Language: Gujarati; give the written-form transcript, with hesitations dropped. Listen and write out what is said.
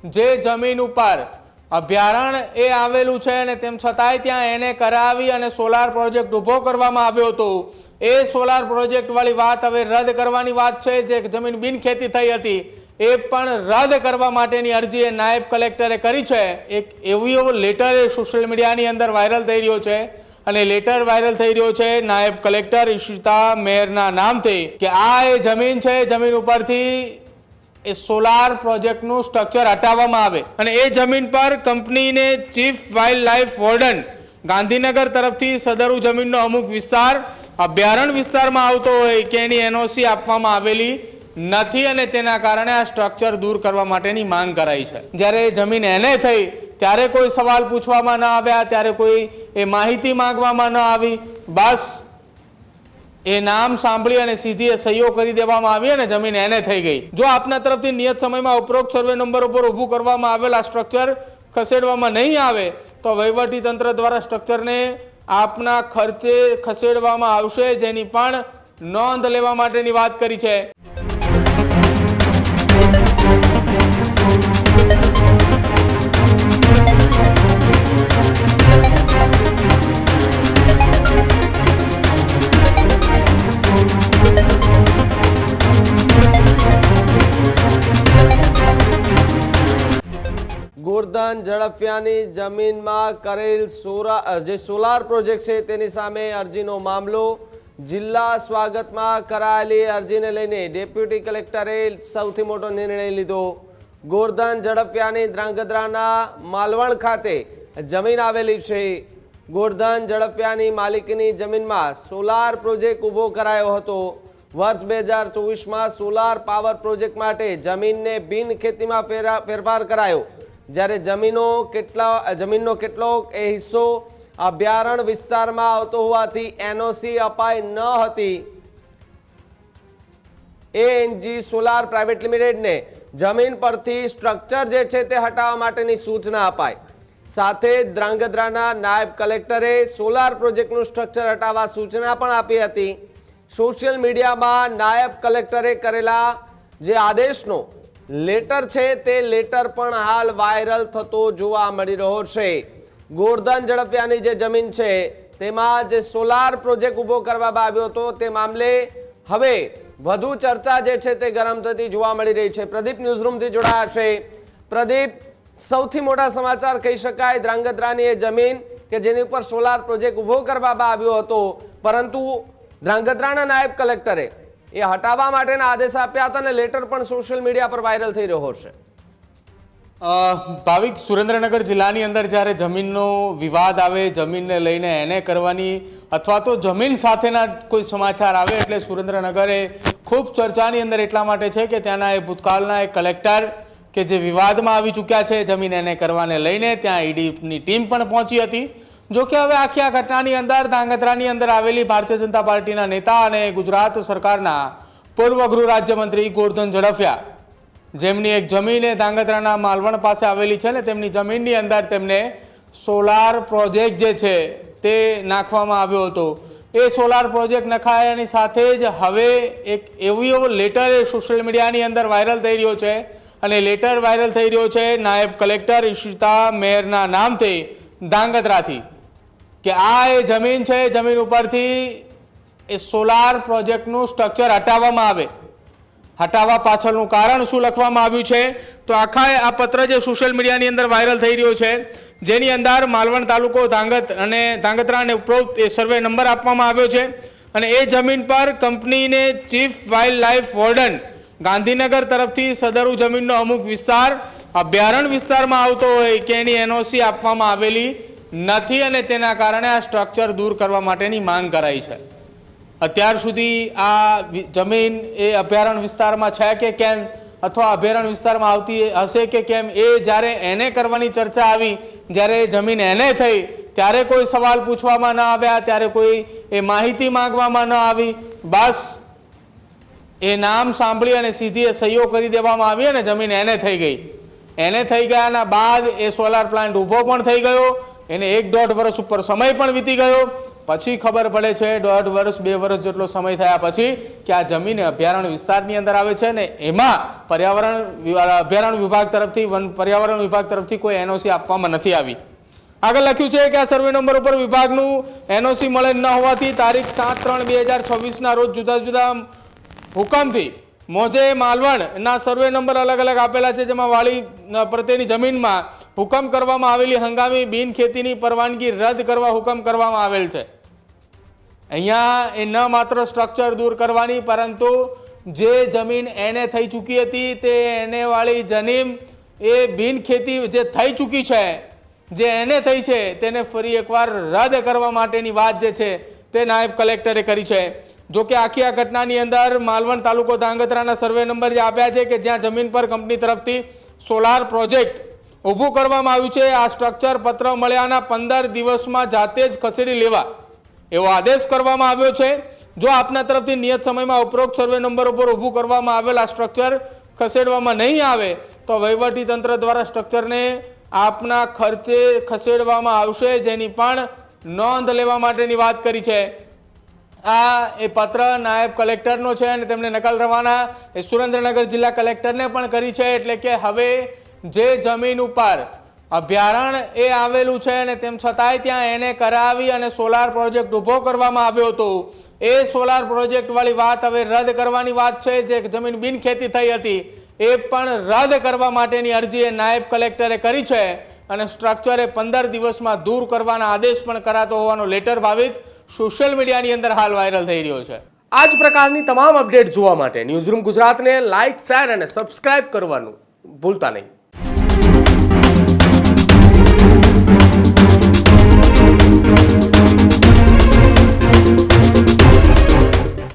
જે જમીન ઉપર અભયારણ્ય એ આવેલું છે અને તેમ છતાંય ત્યાં એને કરાવી અને સોલાર પ્રોજેક્ટ ઊભો કરવામાં આવ્યો હતો। એ સોલાર પ્રોજેક્ટ વાળી વાત હવે રદ કરવાની વાત છે। જે જમીન બિનખેતી થઈ હતી એ પણ રદ કરવા માટેની અરજી એ નાયબ કલેક્ટરે કરી છે। એક એવો લેટર એ સોશિયલ મીડિયાની અંદર વાયરલ થઈ રહ્યો છે અને લેટર વાયરલ થઈ રહ્યો છે નાયબ કલેક્ટર ઈશિતા મેયરના નામથી કે આ એ જમીન છે, જમીન ઉપરથી એ સોલાર પ્રોજેક્ટનું સ્ટ્રક્ચર હટાવવામાં આવે અને એ જમીન પર કંપનીને chief wild life warden Gandhinagar તરફથી સદરુ જમીનનો અમુક વિસ્તાર અભયારણ્ય વિસ્તારમાં આવતો હોય કે એની એનઓસી આપવામાં આવેલી નથી અને તેના કારણે આ સ્ટ્રક્ચર દૂર કરવા માટેની માંગ કરાઈ છે। જ્યારે જમીન એને થઈ ત્યારે કોઈ સવાલ પૂછવામાં ન આવ્યા, ત્યારે કોઈ એ માહિતી માંગવામાં ન આવી, બસ એ નામ સાંભળી અને સીધી એ સહીઓ કરી દેવામાં આવી અને જમીન એને થઈ ગઈ। જો આપના તરફથી નિયત સમયમાં ઉપરોક્ત સર્વે નંબર ઉપર ઊભું કરવામાં આવેલા સ્ટ્રક્ચર ખસેડવામાં નહીં આવે તો વહીવટી તંત્ર દ્વારા સ્ટ્રક્ચરને આપના ખર્ચે ખસેડવામાં આવશે, જેની પણ નોંધ લેવા માટેની વાત કરી છે। ગોરધન ઝડપિયાની જમીનમાં કરેલ સોલાર પ્રોજેક્ટ છે તેની સામે અરજીનો મામલો। જિલ્લા સ્વાગતમાં કરાયેલી અરજીને લઈને ડેપ્યુટી કલેક્ટરે સૌથી મોટો નિર્ણય લીધો। ગોરધન ઝડપિયાની ધ્રાંગધ્રાના માલવણ ખાતે જમીન આવેલી છે। ગોરધન ઝડપિયાની માલિકીની જમીનમાં સોલાર પ્રોજેક્ટ ઊભો કરાયો હતો। વર્ષ 2024માં સોલાર પાવર પ્રોજેક્ટ માટે જમીનને બિન ખેતીમાં ફેરફાર કરાયો। જ્યારે જમીનનો કેટલોક એ હિસ્સો અભયારણ્ય વિસ્તારમાં આવતો હોવાથી એનઓસી અપાઈ ન હતી। એએનજી સોલાર પ્રાઇવેટ લિમિટેડને જમીન પરથી સ્ટ્રક્ચર જે છે તે હટાવવા માટેની સૂચના અપાઈ। સાથે ધ્રાંગધ્રાના નાયબ કલેક્ટરે સોલાર પ્રોજેક્ટનું સ્ટ્રક્ચર હટાવવા સૂચના પણ આપી હતી। સોશિયલ મીડિયામાં નાયબ કલેક્ટરે કરેલા જે આદેશનો લેટર છે તે લેટર પણ હાલ વાયરલ થતો જોવા મળી રહ્યો છે। ગોરધન ઝડપિયાની જે જમીન છે તેમાં જે સોલાર પ્રોજેક્ટ ઊભો કરવામાં આવ્યો હતો તે મામલે હવે વધુ ચર્ચા જે છે તે ગરમ થતી જોવા મળી રહી છે। પ્રદીપ ન્યૂઝરૂમથી જોડાયા છે। પ્રદીપ, સૌથી મોટા સમાચાર કહી શકાય ધ્રાંગધ્રાની એ જમીન કે જેની ઉપર સોલાર પ્રોજેક્ટ ઊભો કરવામાં આવ્યો હતો, પરંતુ ધ્રાંગધ્રાના નાયબ કલેક્ટરે એ હટાવવા માટેના આદેશ આપ્યા હતા અને લેટર પણ સોશિયલ મીડિયા પર વાયરલ થઈ રહ્યો છે। ભાવિક, સુરેન્દ્રનગર જિલ્લાની અંદર જ્યારે જમીનનો વિવાદ આવે, જમીનને લઈને એને કરવાની અથવા તો જમીન સાથેના કોઈ સમાચાર આવે એટલે સુરેન્દ્રનગર એ ખૂબ ચર્ચાની અંદર એટલા માટે છે કે ત્યાંના એ ભૂતકાળના એક કલેક્ટર કે જે વિવાદમાં આવી ચૂક્યા છે જમીન એને કરવાને લઈને, ત્યાં ઈડીની ટીમ પણ પહોંચી હતી। જો કે હવે આખી આ ઘટનાની અંદર ધ્રાંગધ્રાની અંદર આવેલી ભારતીય જનતા પાર્ટીના નેતા અને ગુજરાત સરકારના પૂર્વ ગૃહ રાજ્યમંત્રી ગોરધન ઝડપિયા, જેમની એક જમીન એ ધ્રાંગધ્રાના માલવણ પાસે આવેલી છે ને તેમની જમીનની અંદર તેમને સોલાર પ્રોજેક્ટ જે છે તે નાખવામાં આવ્યો હતો। એ સોલાર પ્રોજેક્ટ નખાયાની સાથે જ હવે એક એવો લેટર એ સોશિયલ મીડિયાની અંદર વાયરલ થઈ રહ્યો છે અને લેટર વાયરલ થઈ રહ્યો છે નાયબ કલેક્ટર ઈશિતા મેયરના નામથી ધ્રાંગધ્રાથી કે આ એ જમીન છે, જમીન ઉપરથી એ સોલાર પ્રોજેક્ટનું સ્ટ્રક્ચર હટાવવામાં આવે। હટાવવા પાછળનું કારણ શું લખવામાં આવ્યું છે તો આખા આ પત્ર જે સોશિયલ મીડિયાની અંદર વાયરલ થઈ રહ્યો છે, જેની અંદર માલવણ તાલુકો ધ્રાંગધ્રા અને ઉપરોક્ત એ સર્વે નંબર આપવામાં આવ્યો છે અને એ જમીન પર કંપનીને chief wild life warden Gandhinagar તરફથી સદરુ જમીનનો અમુક વિસ્તાર અભયારણ્ય વિસ્તારમાં આવતો હોય કે એની એનઓસી આપવામાં આવેલી નથી અને તેના કારણે આ સ્ટ્રક્ચર દૂર કરવા માટેની માંગ કરાઈ છે। અત્યાર સુધી આ જમીન એ અભયારણ્ય વિસ્તારમાં છે કે કેમ અથવા અભયારણ્ય વિસ્તારમાં આવતી હશે કે કેમ, એ જ્યારે એને કરવાની ચર્ચા આવી, જ્યારે જમીન એને થઈ ત્યારે કોઈ સવાલ પૂછવામાં ન આવ્યા, ત્યારે કોઈ એ માહિતી માંગવામાં ન આવી, બસ એ નામ સાંભળી અને સીધી એ સહીઓ કરી દેવામાં આવી અને જમીન એને થઈ ગઈ। એને થઈ ગયાના બાદ એ સોલાર પ્લાન્ટ ઊભો પણ થઈ ગયો, એને 1-1.5 વર્ષ ઉપર સમય પણ વીતી ગયો, પછી ખબર પડે છે 1.5 વર્ષ 2 વર્ષ જેટલો સમય થયા પછી કે આ જમીન અભયારણ્ય વિસ્તારની અંદર આવે છે ને એમાં અભયારણ્ય વિભાગ તરફથી વન પર્યાવરણ વિભાગ તરફથી કોઈ એનઓસી આપવામાં નથી આવી. આગળ લખ્યું છે કે આ સર્વે નંબર ઉપર વિભાગનું એનઓસી મળે ન હોવાથી તારીખ 7/3/2026 ના રોજ જુદા જુદા હુકમથી મોજે માલવણ ના સર્વે નંબર અલગ અલગ આપેલા છે, જેમાં વાળી પ્રત્યેની જમીનમાં હુકમ કરવામાં આવેલી હંગામી બિન ખેતીની પરવાનગી રદ કરવા હુકમ કરવામાં આવેલ છે. અહીંયા એ ન માત્ર સ્ટ્રક્ચર દૂર કરવાની પરંતુ જે જમીન એને થઈ ચૂકી હતી તે એને વાળી જમીન એ બિન ખેતી જે થઈ ચૂકી છે જે એને થઈ છે તેને ફરી એકવાર રદ કરવા માટેની વાત જે છે તે નાયબ કલેક્ટરે કરી છે. જો કે આખી આ ઘટનાની અંદર માલવણ તાલુકો ધાંગધ્રાના સર્વે નંબર જે આપ્યા છે કે જ્યાં જમીન પર કંપની તરફથી સોલાર પ્રોજેક્ટ ઊભું કરવામાં આવ્યું છે, આ સ્ટ્રક્ચર પત્ર મળ્યાના 15 દિવસમાં જાતે જ ખસેડી લેવા એવો આદેશ કરવામાં આવ્યો છે. જો આપના તરફથી નિયત સમયમાં ઉપરોક્ત સર્વે નંબર ઉપર ઊભું કરવામાં આવેલા સ્ટ્રક્ચર ખસેડવામાં નહીં આવે તો વહીવટી તંત્ર દ્વારા સ્ટ્રક્ચરને આપના ખર્ચે ખસેડવામાં આવશે, જેની પણ નોંધ લેવા માટેની વાત કરી છે. આ એ પત્ર નાયબ કલેક્ટરનો છે અને તેમને નકલ રવાના એ સુરેન્દ્રનગર જિલ્લા કલેક્ટરને પણ કરી છે. એટલે કે હવે જે જમીન ઉપર અભયારણ્ય એ આવેલું છે અને તેમ છતાંય ત્યાં એને કરાવી અને સોલાર પ્રોજેક્ટ ઊભો કરવામાં આવ્યો હતો, એ સોલાર પ્રોજેક્ટ વાળી વાત હવે રદ કરવાની વાત છે. જે જમીન બિનખેતી થઈ હતી એ પણ રદ કરવા માટેની અરજી એ નાયબ કલેક્ટરે કરી છે અને સ્ટ્રક્ચરે 15 દિવસમાં દૂર કરવાના આદેશ પણ કરાતો હોવાનો લેટર ભાવિત સોશિયલ મીડિયાની અંદર હાલ વાયરલ થઈ રહ્યો છે. આ જ પ્રકારની તમામ અપડેટ જોવા માટે ન્યૂઝરૂમ ગુજરાતને લાઇક, શેર અને સબસ્ક્રાઇબ કરવાનું ભૂલતા નહીં.